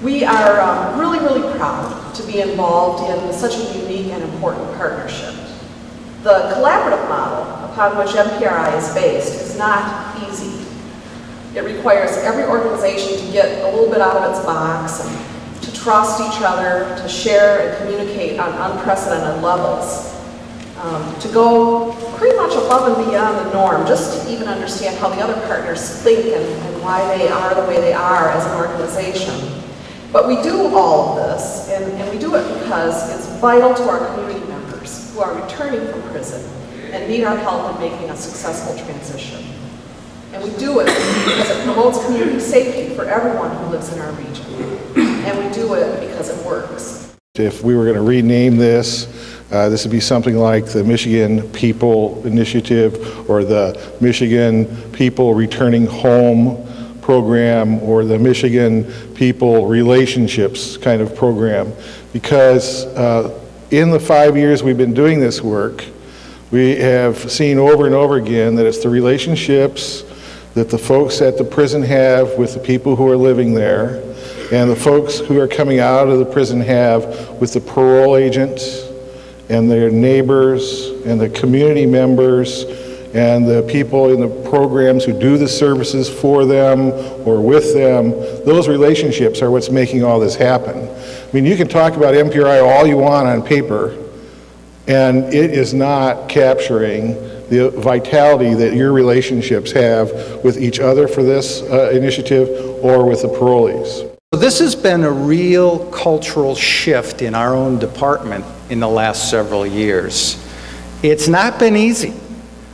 We are really proud to be involved in such a unique and important partnership. The collaborative model upon which MPRI is based is not easy. It requires every organization to get a little bit out of its box and to trust each other, to share and communicate on unprecedented levels, to go pretty much above and beyond the norm, just to even understand how the other partners think and why they are the way they are as an organization. But we do all of this, and we do it because it's vital to our community members who are returning from prison and need our help in making a successful transition. And we do it because it promotes community safety for everyone who lives in our region. And we do it because it works. If we were going to rename this, this would be something like the Michigan People Initiative or the Michigan People Returning Home program or the Michigan People Relationships kind of program. Because in the 5 years we've been doing this work, we have seen over and over again that it's the relationships that the folks at the prison have with the people who are living there, and the folks who are coming out of the prison have with the parole agents and their neighbors and the community members and the people in the programs who do the services for them or with them. Those relationships are what's making all this happen. I mean, you can talk about MPRI all you want on paper, and it is not capturing the vitality that your relationships have with each other for this initiative or with the parolees. This has been a real cultural shift in our own department in the last several years. It's not been easy.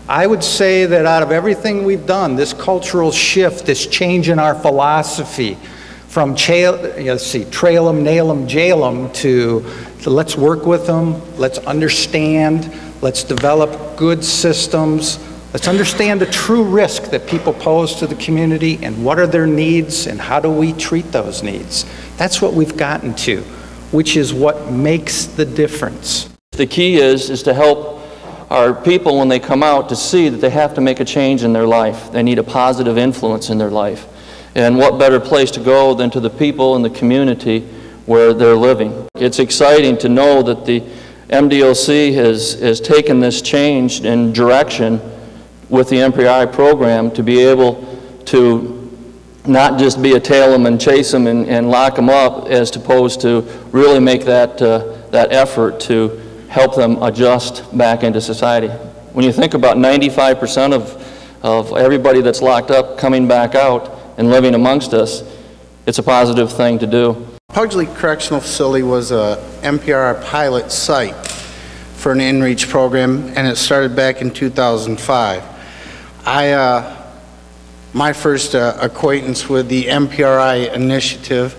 I would say that out of everything we've done, this cultural shift, this change in our philosophy from trail them, nail them, jail them to let's work with them, let's understand, let's develop good systems, let's understand the true risk that people pose to the community and what are their needs and how do we treat those needs. That's what we've gotten to, which is what makes the difference. The key is to help our people when they come out to see that they have to make a change in their life. They need a positive influence in their life. And what better place to go than to the people in the community where they're living. It's exciting to know that the MDOC has taken this change in direction with the MPRI program to be able to not just be a tail them and chase them and lock them up, as opposed to really make that effort to help them adjust back into society. When you think about 95% of everybody that's locked up coming back out and living amongst us, it's a positive thing to do. Pugsley Correctional Facility was a MPR pilot site for an in-reach program, and it started back in 2005. My first acquaintance with the MPRI initiative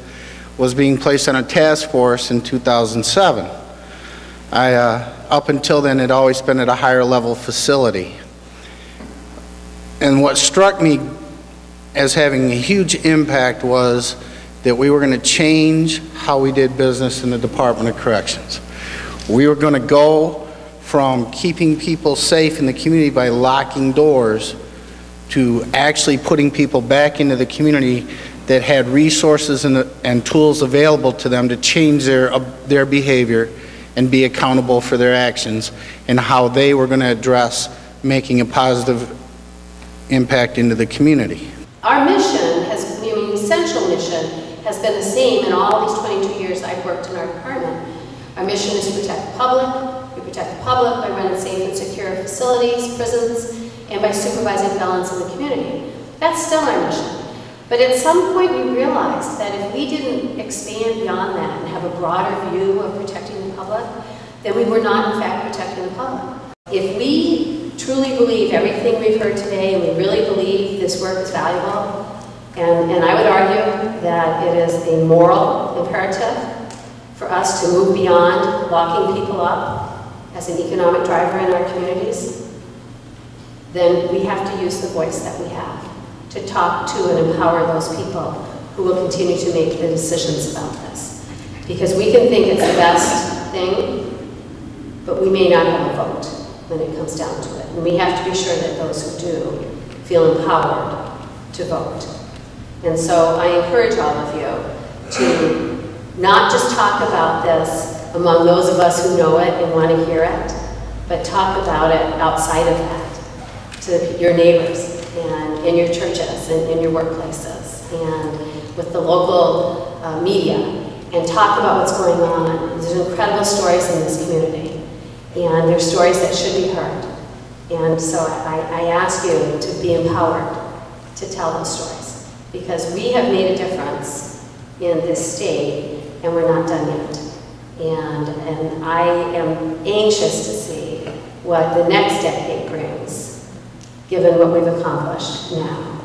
was being placed on a task force in 2007. Up until then, had always been at a higher level facility. And what struck me as having a huge impact was that we were going to change how we did business in the Department of Corrections. We were going to go from keeping people safe in the community by locking doors to actually putting people back into the community that had resources and tools available to them to change their behavior and be accountable for their actions, and how they were going to address making a positive impact into the community. Our mission essential mission has been the same in all these 22 years I've worked in our department. Our mission is to protect the public. We protect the public by running safe and secure facilities, prisons, and by supervising felons in the community. That's still our mission. But at some point we realized that if we didn't expand beyond that and have a broader view of protecting the public, then we were not in fact protecting the public. If we truly believe everything we've heard today, and we really believe this work is valuable, and I would argue that it is a moral imperative for us to move beyond locking people up as an economic driver in our communities, then we have to use the voice that we have to talk to and empower those people who will continue to make the decisions about this. Because we can think it's the best thing, but we may not have a vote when it comes down to it. And we have to be sure that those who do feel empowered to vote. And so I encourage all of you to Not just talk about this among those of us who know it and want to hear it, but talk about it outside of that, to your neighbors and in your churches and in your workplaces and with the local media, and talk about what's going on. There's incredible stories in this community, and there's stories that should be heard. And so I ask you to be empowered to tell those stories, because we have made a difference in this state, and we're not done yet. And I am anxious to see what the next decade brings, given what we've accomplished now.